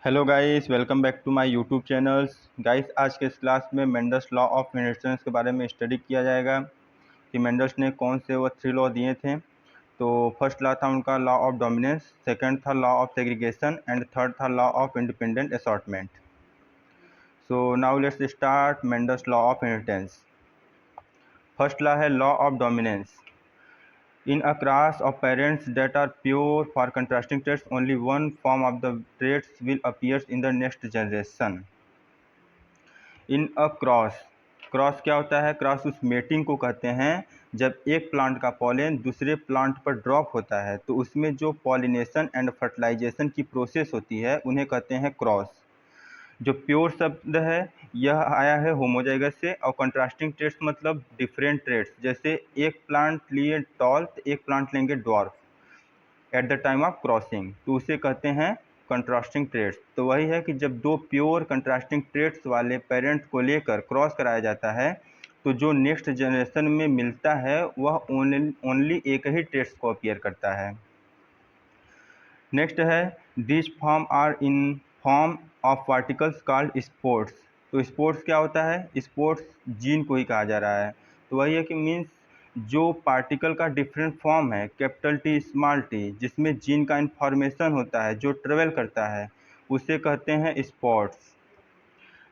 Hello guys, welcome back to my YouTube channels. Guys, आज के इस क्लास में मेंडल्स लॉ ऑफ इनहेरिटेंस के बारे में स्टडी किया जाएगा कि मेंडल्स ने कौन से वो 3 लॉ दिए थे। तो फर्स्ट लॉ था उनका लॉ ऑफ डोमिनेंस, सेकंड था law of segregation and third था law of independent assortment. So now let's start Mendel's law of inheritance. First law है law of dominance. In a class of parents that are pure for contrasting traits, only one form of the traits will appear in the next generation. In a cross, cross क्या होता है? Cross उस mating को कहते हैं जब एक plant का पॉलन दूसरे प्लांट पर ड्रॉप होता है तो उसमें जो पॉलिनेशन एंड फर्टिलाइजेशन की प्रोसेस होती है उन्हें कहते हैं क्रॉस। जो प्योर शब्द है यह आया है होमोजाइगस से, और कंट्रास्टिंग ट्रेट्स मतलब डिफरेंट ट्रेट्स, जैसे एक प्लांट लिए टॉल तो एक प्लांट लेंगे dwarf eight the time of crossing, तो उसे कहते हैं कंट्रास्टिंग ट्रेट्स। तो वही है कि जब दो प्योर कंट्रास्टिंग ट्रेट्स वाले पेरेंट को लेकर क्रॉस कराया जाता है तो जो नेक्स्ट जनरेशन में मिलता है वह ओनली एक ही ट्रेट्स को अपीयर करता है। नेक्स्ट है this form are in form of particles called spores. तो स्पोर्ट्स क्या होता है? स्पोर्ट्स जीन को ही कहा जा रहा है। तो वही है कि मीन्स जो पार्टिकल का डिफरेंट फॉर्म है कैपिटल टी स्मॉल टी, जिसमें जीन का इन्फॉर्मेशन होता है जो ट्रेवल करता है, उसे कहते हैं स्पोर्ट्स।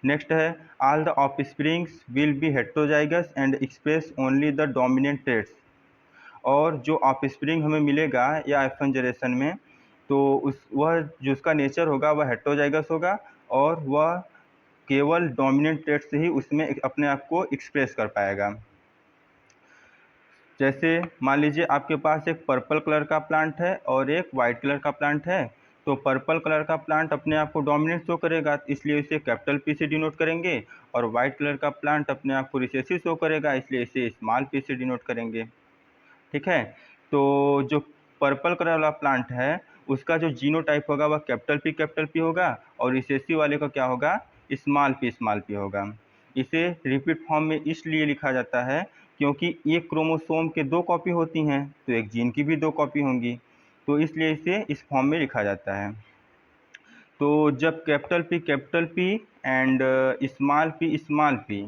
नेक्स्ट है all the offsprings will be heterozygous and express only the dominant traits. और जो ऑफस्प्रिंग हमें मिलेगा या F1 जनरेशन में, तो वह जो उसका नेचर होगा वह हेटेरोजाइगस होगा और वह केवल डोमिनेंट ट्रेट से ही उसमें अपने आप को एक्सप्रेस कर पाएगा। जैसे मान लीजिए आपके पास एक पर्पल कलर का प्लांट है और एक वाइट कलर का प्लांट है, तो पर्पल कलर का प्लांट अपने आप को डोमिनेंट शो करेगा, इसलिए इसे कैपिटल पी से डिनोट करेंगे, और वाइट कलर का प्लांट अपने आप को रिसेसिव शो करेगा, इसलिए इसे स्मॉल पी से डिनोट करेंगे। ठीक है, तो जो पर्पल कलर वाला प्लांट है उसका जो जीनोटाइप होगा वह कैपिटल पी होगा, और रिसेसिव वाले का क्या होगा? स्मॉल पी होगा। इसे रिपीट फॉर्म में इसलिए लिखा जाता है क्योंकि एक क्रोमोसोम के 2 कॉपी होती हैं तो एक जीन की भी 2 कॉपी होंगी, तो इसलिए इसे इस फॉर्म में लिखा जाता है। तो जब capital P and small P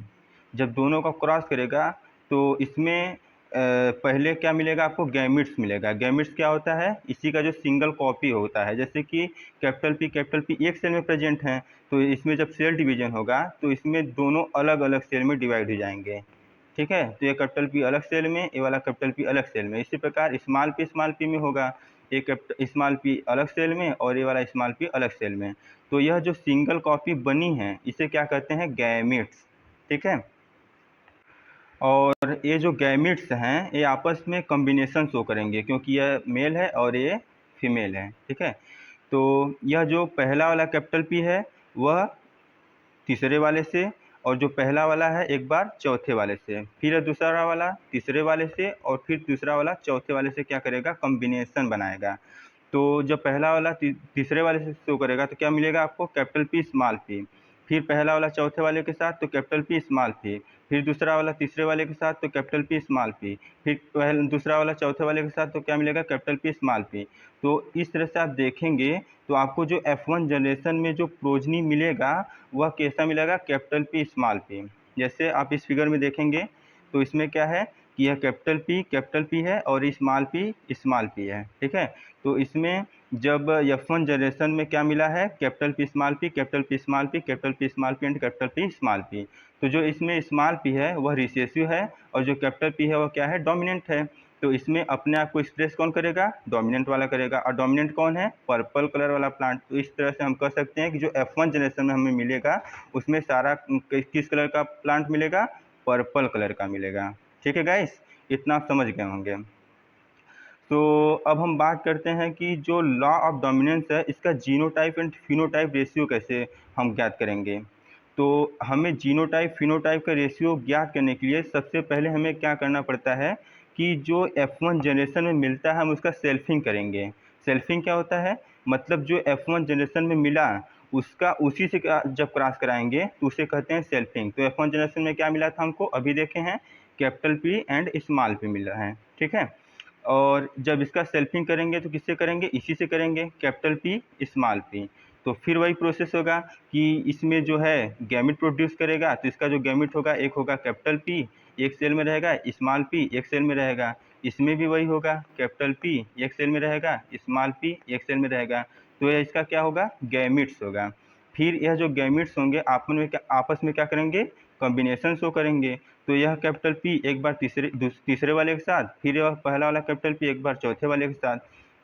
जब दोनों का क्रॉस करेगा तो इसमें पहले क्या मिलेगा आपको? गैमिट्स मिलेगा। गैमिट्स क्या होता है? इसी का जो सिंगल कॉपी होता है। जैसे कि कैपिटल पी एक सेल में प्रेजेंट है तो इसमें जब सेल डिवीजन होगा तो इसमें दोनों अलग अलग सेल में डिवाइड हो जाएंगे। ठीक है, तो ये कैपिटल पी अलग सेल में, ये वाला कैपिटल पी अलग सेल में। इसी प्रकार स्मॉल पी में होगा, एक स्मॉल पी अलग सेल में और ये वाला स्मॉल पी अलग सेल में। तो यह जो सिंगल कॉपी बनी है इसे क्या कहते हैं? गैमिट्स। ठीक है, और ये जो गैमिट्स हैं ये आपस में कॉम्बिनेशन शो करेंगे क्योंकि यह मेल है और ये फीमेल है। ठीक है, तो यह जो पहला वाला कैपिटल पी है वह तीसरे वाले से, और जो पहला वाला है एक बार चौथे वाले से, फिर दूसरा वाला तीसरे वाले से, और फिर दूसरा वाला चौथे वाले से क्या करेगा? कॉम्बिनेशन बनाएगा। तो जब पहला वाला तीसरे वाले से शो करेगा तो क्या मिलेगा आपको? Capital P small P. फिर पहला वाला चौथे वाले के साथ तो कैपिटल पी स्मॉल पी, फिर दूसरा वाला तीसरे वाले के साथ तो कैपिटल पी स्मॉल पी, फिर दूसरा वाला चौथे वाले के साथ तो क्या मिलेगा? Capital P small P. तो इस तरह से आप देखेंगे तो आपको जो F1 जनरेशन में जो प्रोजनी मिलेगा वह कैसा मिलेगा? Capital P small P. जैसे आप इस फिगर में देखेंगे तो इसमें क्या है कि यह कैपिटल पी है और स्मॉल पी है। ठीक है, तो इसमें जब F1 जनरेशन में क्या मिला है? Capital P small P, capital P small P, capital P small P and capital P small P. तो जो इसमें स्मॉल पी है वह रिसेसिव है और जो कैपिटल पी है वह क्या है? डोमिनेंट है। तो इसमें अपने आप को एक्सप्रेस कौन करेगा? डोमिनेंट वाला करेगा, और डोमिनेंट कौन है? पर्पल कलर वाला प्लांट। तो इस तरह से हम कह सकते हैं कि जो F1 जनरेशन में हमें मिलेगा उसमें सारा किस कलर का प्लांट मिलेगा? पर्पल कलर का मिलेगा। ठीक है गाइस, इतना आप समझ गए होंगे। तो अब हम बात करते हैं कि जो लॉ ऑफ डोमिनेंस है इसका जीनोटाइप एंड फिनोटाइप रेशियो कैसे हम ज्ञात करेंगे। तो हमें जीनोटाइप फिनोटाइप का रेशियो ज्ञात करने के लिए सबसे पहले हमें क्या करना पड़ता है कि जो F1 जनरेशन में मिलता है हम उसका सेल्फिंग करेंगे। सेल्फिंग क्या होता है? मतलब जो F1 जनरेशन में मिला उसका उसी से जब क्रॉस कराएंगे तो उसे कहते हैं सेल्फिंग। तो F1 जनरेशन में क्या मिला था हमको? अभी देखे हैं, capital P and small P मिला है। ठीक है, और जब इसका सेल्फिंग करेंगे तो किससे करेंगे? इसी से करेंगे, कैपिटल पी स्मॉल पी। तो फिर वही प्रोसेस होगा कि इसमें जो है गैमेट प्रोड्यूस करेगा, तो इसका जो गैमेट होगा एक होगा कैपिटल पी, एक सेल में रहेगा, स्मॉल पी एक सेल में रहेगा। इसमें भी वही होगा, कैपिटल पी एक सेल में रहेगा, स्मॉल पी एक सेल में रहेगा। तो यह इसका क्या होगा, गैमेट्स होगा। फिर यह जो गैमेट्स होंगे आपस में क्या करेंगे, कॉम्बिनेशन शो करेंगे। तो यह कैपिटल पी एक बार तीसरे वाले के साथ, फिर यह पहला वाला कैपिटल पी एक बार चौथे वाले के साथ,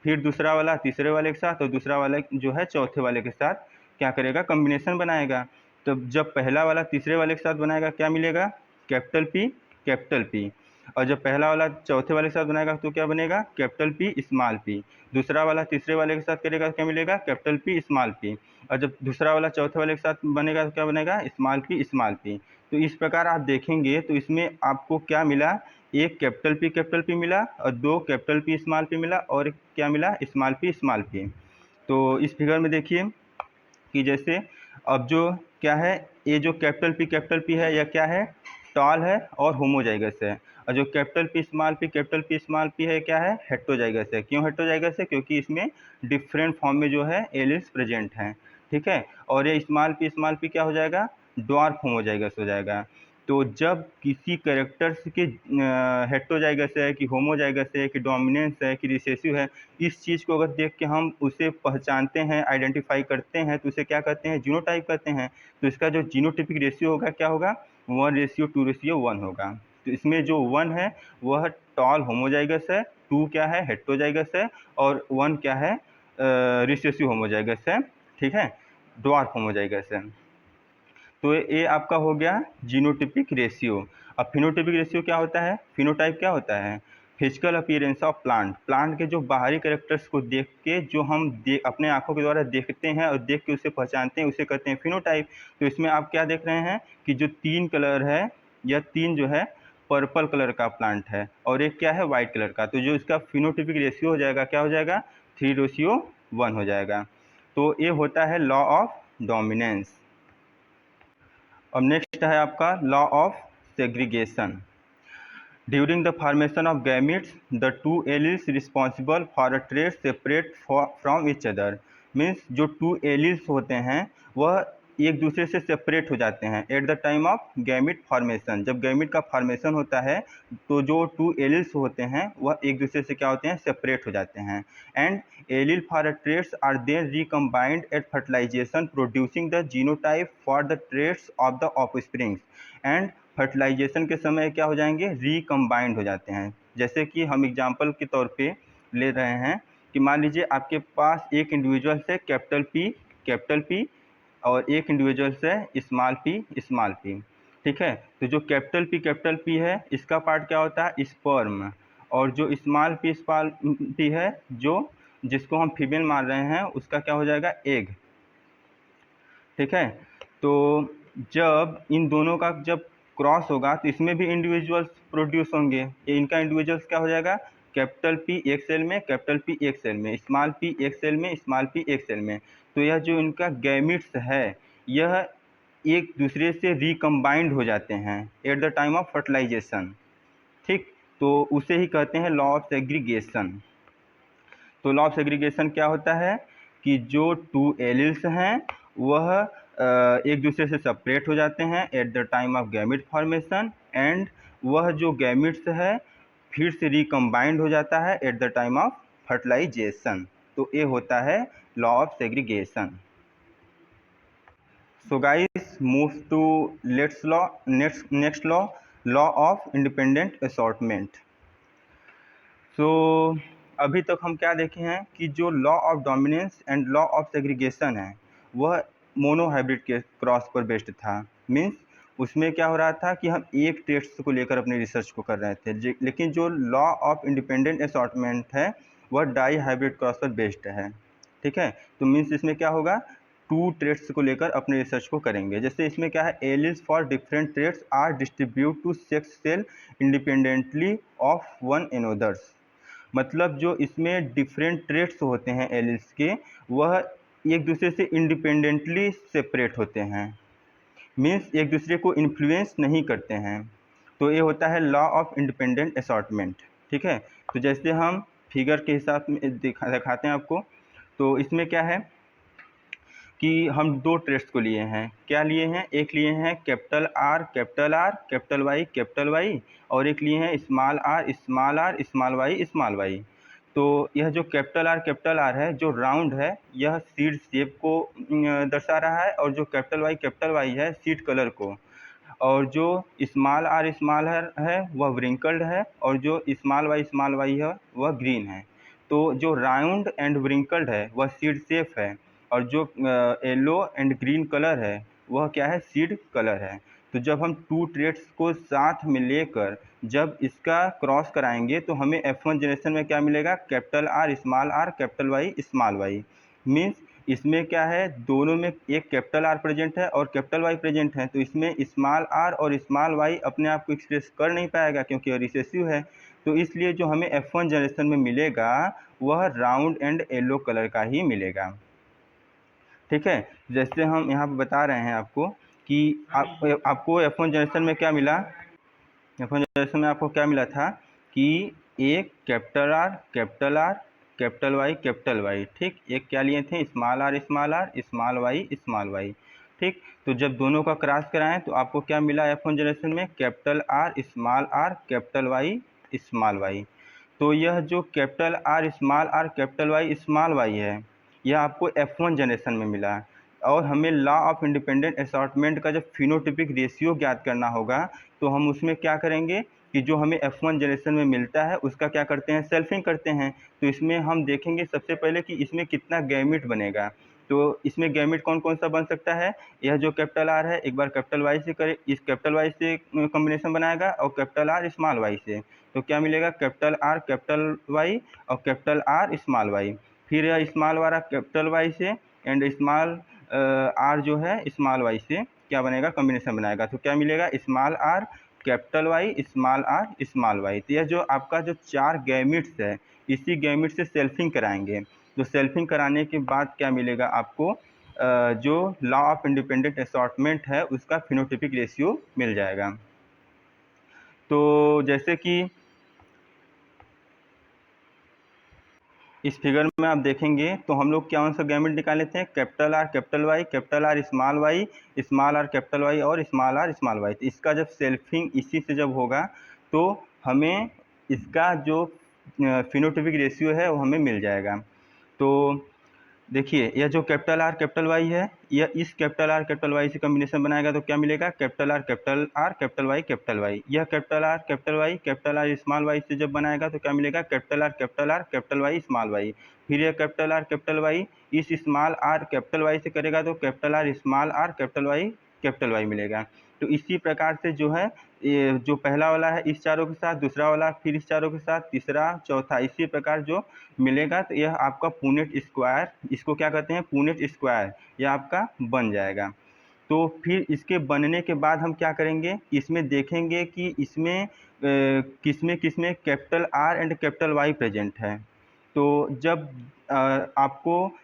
फिर दूसरा वाला तीसरे वाले के साथ, और दूसरा वाला जो है चौथे वाले के साथ क्या करेगा, कॉम्बिनेशन बनाएगा। तो जब पहला वाला तीसरे वाले के साथ बनाएगा क्या मिलेगा, कैपिटल पी। और जब पहला वाला चौथे वाले के साथ बनाएगा तो क्या बनेगा, कैपिटल पी स्मॉल पी। दूसरा वाला तीसरे वाले के साथ करेगा तो क्या मिलेगा, कैपिटल पी स्मॉल पी। और जब दूसरा वाला चौथे वाले के साथ बनेगा तो क्या बनेगा, स्मॉल पी। तो इस प्रकार आप देखेंगे तो इसमें आपको क्या मिला, एक कैपिटल पी मिला, और दो कैपिटल पी स्मॉल पी मिला, और क्या मिला, स्मॉल पी। तो इस फिगर में देखिए कि जैसे अब जो क्या है, ये जो कैपिटल पी है यह क्या है, टॉल है और होमोजाइगस है। और जो कैपिटल पी स्मॉल पी है क्या है, हेटेरोजाइगस है। क्यों हेटेरोजाइगस है, क्योंकि इसमें डिफरेंट फॉर्म में जो है एलिल्स प्रेजेंट हैं, ठीक है। और ये स्मॉल पी क्या हो जाएगा, ड्वार्फ होमोजाइगस हो जाएगा। तो जब किसी कैरेक्टर्स के हेटेरोजाइगस है कि होमोजाइगस है कि डोमिनेंस है कि रिसेसिव है, इस चीज़ को अगर देख के हम उसे पहचानते हैं, आइडेंटिफाई करते हैं, तो उसे क्या कहते हैं, जीनोटाइप कहते हैं। तो इसका जो जीनोटिपिक रेशियो होगा क्या होगा, 1:2:1 होगा। तो इसमें जो 1 है वह टॉल होमोजाइगस है, 2 क्या है, हेटेरोजाइगस है, और 1 क्या है, रिसेसिव होमोजाइगस है, ठीक है, ड्वार्फ होमोजाइगस है। तो ये आपका हो गया जीनोटिपिक रेशियो। अब फिनोटिपिक रेशियो क्या होता है, फिनोटाइप क्या होता है, फिजिकल अपीयरेंस ऑफ प्लांट के जो बाहरी कैरेक्टर्स को देख के जो हम अपने आंखों के द्वारा देखते हैं और देख के उसे पहचानते हैं, उसे कहते हैं फिनोटाइप। तो इसमें आप क्या देख रहे हैं कि जो 3 कलर है, यह 3 जो है पर्पल कलर का प्लांट है, और एक क्या है, वाइट कलर का। तो जो इसका फिनोटिपिक रेशियो हो जाएगा क्या हो जाएगा, 3:1 हो जाएगा। तो ये होता है लॉ ऑफ डोमिनेंस। अब नेक्स्ट है आपका law of segregation. During the formation of gametes the two alleles responsible for a trait separate from each other. Means जो 2 एलील्स होते हैं वह एक दूसरे से सेपरेट हो जाते हैं at the time of gamete formation. जब गैमेट का फॉर्मेशन होता है तो जो 2 एलील्स होते हैं वह एक दूसरे से क्या होते हैं, सेपरेट हो जाते हैं। And allele for a traits are then recombined at fertilisation producing the genotype for the traits of the offsprings. And fertilisation के समय क्या हो जाएंगे, रिकम्बाइंड हो जाते हैं। जैसे कि हम एग्जांपल के तौर पे ले रहे हैं कि मान लीजिए आपके पास एक इंडिविजुअल है कैपिटल पी और एक इंडिविजुअल है स्मॉल पी, ठीक है। तो जो कैपिटल पी है इसका पार्ट क्या होता है, स्पर्म, और जो स्मॉल पी है जो जिसको हम फीमेल मान रहे हैं उसका क्या हो जाएगा, एग, ठीक है। तो जब इन दोनों का जब क्रॉस होगा तो इसमें भी इंडिविजुअल्स प्रोड्यूस होंगे। ये इनका इंडिविजुअल्स क्या हो जाएगा, कैपिटल पी एक सेल में, कैपिटल पी एक सेल में, स्मॉल पी एक सेल में, स्मॉल पी एक सेल में। तो यह जो इनका गैमिट्स है यह एक दूसरे से रिकम्बाइंड हो जाते हैं at the time of fertilisation, ठीक। तो उसे ही कहते हैं लॉ ऑफ सेग्रीगेशन। तो लॉ ऑफ सेग्रीगेशन क्या होता है कि जो 2 एलील्स हैं वह एक दूसरे से सेपरेट हो जाते हैं at the time of gamete formation, and वह जो गैमेट्स है फिर से रिकम्बाइंड हो जाता है at the time of fertilization. तो ये होता है law of segregation. So guys move to next law of independent assortment. So अभी तक हम क्या देखे हैं कि जो law of dominance and law of segregation है वह मोनोहाइब्रिड के क्रॉस पर बेस्ड था। मीन्स उसमें क्या हो रहा था कि हम एक टेक्स्ट को लेकर अपनी रिसर्च को कर रहे थे, लेकिन जो लॉ ऑफ इंडिपेंडेंट असॉर्टमेंट है वह डाई हाइब्रिड क्रॉस पर बेस्ड है, ठीक है। तो मीन्स इसमें क्या होगा, 2 ट्रेट्स को लेकर अपने रिसर्च को करेंगे। जैसे इसमें क्या है, alleles for different traits are distribute to sex cell independently of one another's. मतलब जो इसमें डिफरेंट ट्रेट्स होते हैं एलील्स के वह एक दूसरे से इंडिपेंडेंटली सेपरेट होते हैं, मीन्स एक दूसरे को इन्फ्लुएंस नहीं करते हैं। तो ये होता है लॉ ऑफ इंडिपेंडेंट असॉर्टमेंट, ठीक है। तो जैसे हम फिगर के हिसाब में दिखाते हैं आपको। तो इसमें क्या है कि हम दो ट्रेड्स को लिए हैं। क्या लिए हैं? एक लिए हैं कैपिटल आर कैपिटल वाई और एक लिए हैं स्मॉल आर स्मॉल वाई। तो यह जो कैपिटल आर है जो राउंड है, यह सीड शेप को दर्शा रहा है, और जो कैपिटल वाई है सीड कलर को, और जो स्मॉल आर है वह व्रिंकल्ड है, और जो स्मॉल वाई है वह ग्रीन है। तो जो राउंड एंड व्रिंकल्ड है वह सीड शेप है, और जो येलो एंड ग्रीन कलर है वह क्या है? सीड कलर है। तो जब हम टू ट्रेड्स को साथ में लेकर जब इसका क्रॉस कराएंगे तो हमें F1 जनरेशन में क्या मिलेगा? Capital Y small Y. Means इसमें क्या है? दोनों में एक कैपिटल आर प्रेजेंट है और कैपिटल वाई प्रेजेंट है, तो इसमें स्मॉल आर और स्मॉल वाई अपने आप को एक्सप्रेस कर नहीं पाएगा क्योंकि यह रिसेसिव है। तो इसलिए जो हमें F1 जनरेशन में मिलेगा वह राउंड एंड येलो कलर का ही मिलेगा। ठीक है, जैसे हम यहाँ पर बता रहे हैं आपको कि आपको F1 जनरेशन में क्या मिला? F1 जनरेशन में आपको क्या मिला था कि एक कैपिटल आर कैपिटल वाई, ठीक। एक क्या लिए थे? स्मॉल वाई, ठीक। तो जब दोनों का क्रॉस कराएं तो आपको क्या मिला F1 जनरेशन में? Capital R capital Y small Y. तो यह जो कैपिटल आर स्मॉल वाई है, यह आपको F1 जनरेशन में मिला। और हमें लॉ ऑफ इंडिपेंडेंट असॉर्टमेंट का जब फिनोटिपिक रेशियो ज्ञात करना होगा तो हम उसमें क्या करेंगे कि जो हमें F1 जनरेशन में मिलता है उसका क्या करते हैं? सेल्फिंग करते हैं। तो इसमें हम देखेंगे सबसे पहले कि इसमें कितना गैमेट बनेगा। तो इसमें गैमेट कौन कौन सा बन सकता है? यह जो कैपिटल आर है एक बार कैपिटल वाई से करे, इस कैपिटल वाई से कॉम्बिनेशन बनाएगा और कैपिटल आर स्मॉल वाई से, तो क्या मिलेगा? कैपिटल आर कैपिटल वाई और कैपिटल आर स्मॉल वाई। फिर यह स्मॉल वाला कैपिटल वाई से एंड स्मॉल आर जो है स्मॉल वाई से क्या बनेगा? कॉम्बिनेशन बनाएगा। तो क्या मिलेगा? Small R capital Y small Y. तो यह जो आपका जो चार गैमेट्स है इसी गैमेट से सेल्फिंग कराएंगे। तो सेल्फिंग कराने के बाद क्या मिलेगा आपको? जो लॉ ऑफ इंडिपेंडेंट असॉर्टमेंट है उसका फिनोटिपिक रेशियो मिल जाएगा। तो जैसे कि इस फिगर में आप देखेंगे तो हम लोग कौन सा गैमेट निकाले थे? Capital R small Y small R capital Y और स्मॉल वाई। तो इसका जब सेल्फिंग इसी से जब होगा तो हमें इसका जो फिनोटिपिक रेशियो है वो हमें मिल जाएगा। तो देखिए यह जो कैपिटल वाई है यह इस कैपिटल वाई से कॉम्बिनेशन बनाएगा तो क्या मिलेगा? Capital Y. यह कैपिटल आर स्मॉल वाई से जब बनाएगा तो क्या मिलेगा? Capital Y small Y. फिर यह कैपिटल वाई इस स्मॉल आर कैपिटल वाई से करेगा तो कैपिटल वाई मिलेगा। तो इसी प्रकार से जो है ये जो पहला वाला है इस चारों के साथ, दूसरा वाला फिर इस चारों के साथ, तीसरा चौथा, इसी प्रकार जो मिलेगा तो यह आपका पुनेट स्क्वायर, इसको क्या कहते हैं? पुनेट स्क्वायर, यह आपका बन जाएगा। तो फिर इसके बनने के बाद हम क्या करेंगे? इसमें देखेंगे कि इसमें किसमें किसमें capital R and capital Y present है। तो जब आपको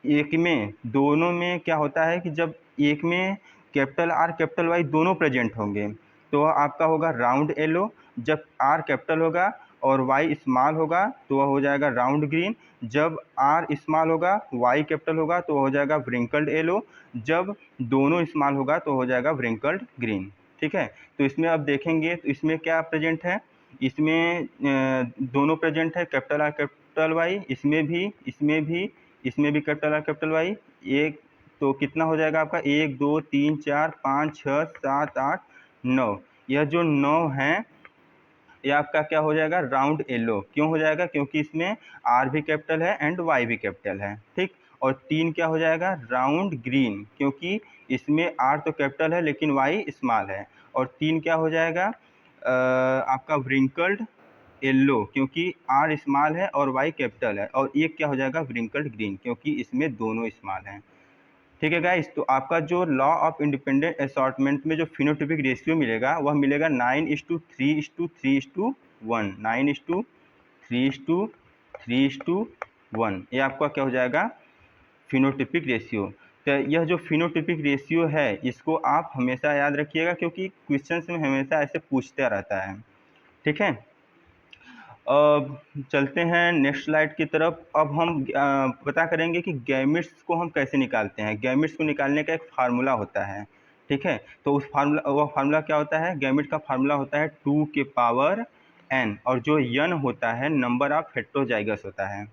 एक में दोनों में क्या होता है कि जब एक में कैपिटल आर कैपिटल वाई दोनों प्रेजेंट होंगे तो आपका होगा राउंड येलो। जब आर कैपिटल होगा और वाई स्मॉल होगा तो वह हो जाएगा राउंड ग्रीन। जब आर स्मॉल होगा वाई कैपिटल होगा तो हो जाएगा व्रिंकल्ड येलो। जब दोनों स्मॉल होगा तो हो जाएगा व्रिंकल्ड ग्रीन। ठीक है, तो इसमें अब देखेंगे तो इसमें क्या प्रेजेंट है? इसमें दोनों प्रेजेंट है कैपिटल आर कैपिटल वाई, इसमें भी कैपिटल आर कैपिटल वाई। एक तो कितना हो जाएगा आपका? 1 2 3 4 5 6 7 8 9। यह जो 9 है ये आपका क्या हो जाएगा? Round yellow. क्यों हो जाएगा? क्योंकि इसमें आर भी कैपिटल है एंड वाई भी कैपिटल है, ठीक। और 3 क्या हो जाएगा? राउंड ग्रीन, क्योंकि इसमें आर तो कैपिटल है लेकिन वाई स्मॉल है। और 3 क्या हो जाएगा? आपका व्रिंकल्ड येलो, क्योंकि आर स्मॉल है और वाई कैपिटल है। और एक क्या हो जाएगा? व्रिंकल्ड ग्रीन, क्योंकि इसमें दोनों स्मॉल हैं। ठीक है गाइस, तो आपका जो लॉ ऑफ इंडिपेंडेंट असॉर्टमेंट में जो फिनोटिपिक रेशियो मिलेगा वह मिलेगा 9:3:3:1, 9:3:3:1। ये आपका क्या हो जाएगा? Phenotypic ratio. तो यह जो फिनोटिपिक रेशियो है इसको आप हमेशा याद रखिएगा क्योंकि क्वेश्चन में हमेशा ऐसे पूछता रहता है। ठीक है, अब चलते हैं नेक्स्ट स्लाइड की तरफ। अब हम पता करेंगे कि गैमेट्स को हम कैसे निकालते हैं। गैमेट्स को निकालने का एक फार्मूला होता है, ठीक है। तो उस फार्मूला क्या होता है? गैमेट का फार्मूला होता है 2 के पावर n, और जो n होता है नंबर ऑफ हेटेरोजाइगस होता है।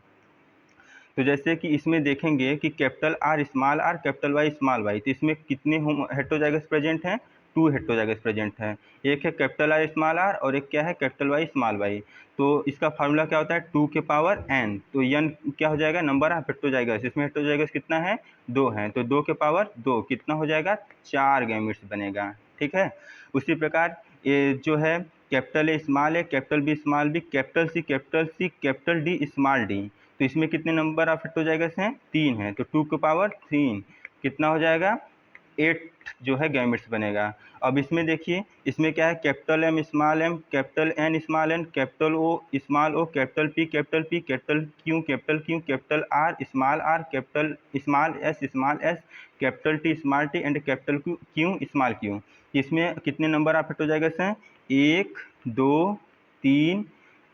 तो जैसे कि इसमें देखेंगे कि capital R small r capital Y small y, तो इसमें कितने हेटेरोजाइगस प्रेजेंट हैं? 2 हेटेरोजाइगस प्रेजेंट हैं। एक है कैपिटल R स्मॉल r और एक क्या है? Capital Y small y। तो इसका फार्मूला क्या होता है? 2 के पावर n। तो n क्या हो जाएगा? Number of heterozygous. इसमें हेटेरोजाइगस कितना है? 2 हैं, तो 2 के पावर 2 कितना हो जाएगा? 4 गैमेट्स बनेगा, ठीक है। उसी प्रकार ये जो है capital A small a capital B small b capital C capital D small d, तो इसमें कितने नंबर ऑफ हेटेरोजाइगस हैं? 3 हैं, तो 2 के पावर 3 कितना हो जाएगा? 8 जो है गैमेट्स बनेगा। अब इसमें देखिए, इसमें क्या है? Capital M small m capital N small n capital O small o capital P capital Q capital R small r capital small S capital T small t and capital Q small q। इसमें कितने number of heterozygous हैं? 1 2 3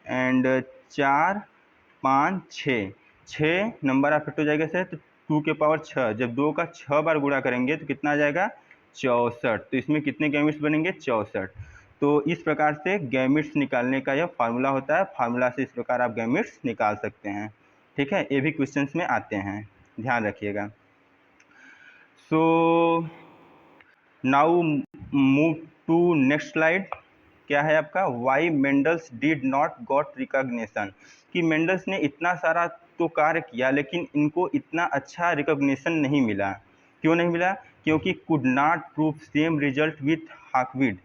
and 4 5 6 number of heterozygous है। तो 2 के power 6, जब 2 का 6 बार गुणा करेंगे तो कितना आ जाएगा? 64। तो इसमें कितने गैमेट्स बनेंगे? 64। तो इस प्रकार से गैमेट्स निकालने का यह फार्मूला होता है। फार्मूला से इस प्रकार आप गैमेट्स निकाल सकते हैं, ठीक है। ये भी क्वेश्चंस में आते हैं, ध्यान रखिएगा। So now move to next slide. क्या है आपका? Why Mendel's did not got recognition, कि मेंडल्स ने इतना सारा तो कार्य किया लेकिन इनको इतना अच्छा रिकॉग्निशन नहीं मिला। क्यों नहीं मिला? क्योंकि could not prove same result with hawkweed.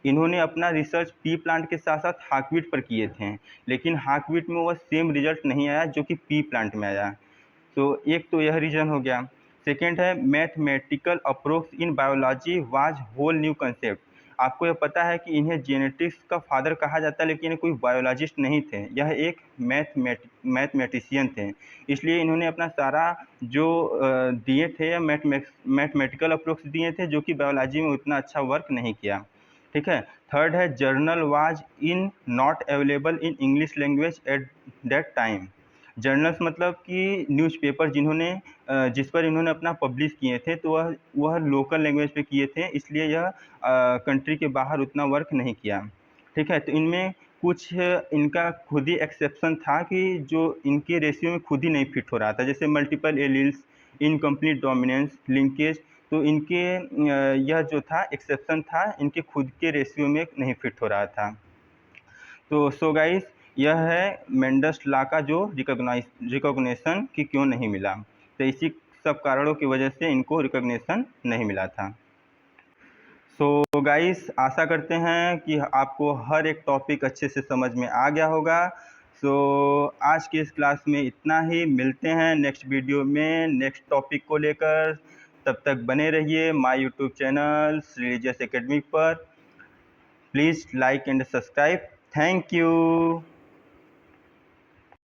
इन्होंने अपना रिसर्च पी प्लांट के साथ साथ हार्टवीड पर किए थे, लेकिन हार्टवीड में वह सेम रिजल्ट नहीं आया जो कि पी प्लांट में आया। तो एक तो यह रीजन हो गया। सेकेंड है mathematical approach in biology was whole new concept. आपको यह पता है कि इन्हें जेनेटिक्स का फादर कहा जाता है, लेकिन ये कोई बायोलॉजिस्ट नहीं थे, यह एक मैथमेटिशियन थे। इसलिए इन्होंने अपना सारा जो दिए थे या मैथमेटिकल अप्रोच दिए थे, जो कि बायोलॉजी में उतना अच्छा वर्क नहीं किया, ठीक है। थर्ड है journal was in not available in English language at that time. Journals मतलब कि न्यूज़पेपर जिस पर इन्होंने अपना पब्लिश किए थे, तो वह लोकल लैंग्वेज पे किए थे, इसलिए यह कंट्री के बाहर उतना वर्क नहीं किया, ठीक है। तो इनमें कुछ इनका खुद ही एक्सेप्शन था कि जो इनके रेशियो में खुद ही नहीं फिट हो रहा था, जैसे multiple alleles, incomplete dominance, linkage. तो इनके यह जो था एक्सेप्शन था, इनके खुद के रेशियो में नहीं फिट हो रहा था। तो सो गाइस, यह है मेंडल्स लॉ का जो रिकॉग्निशन कि क्यों नहीं मिला। तो इसी सब कारणों की वजह से इनको रिकॉग्निशन नहीं मिला था। सो गाइस, आशा करते हैं कि आपको हर एक टॉपिक अच्छे से समझ में आ गया होगा। सो आज की इस क्लास में इतना ही। मिलते हैं नेक्स्ट वीडियो में नेक्स्ट टॉपिक को लेकर। तब तक बने रहिए my YouTube channel religious academy पर। Please like and subscribe. Thank you.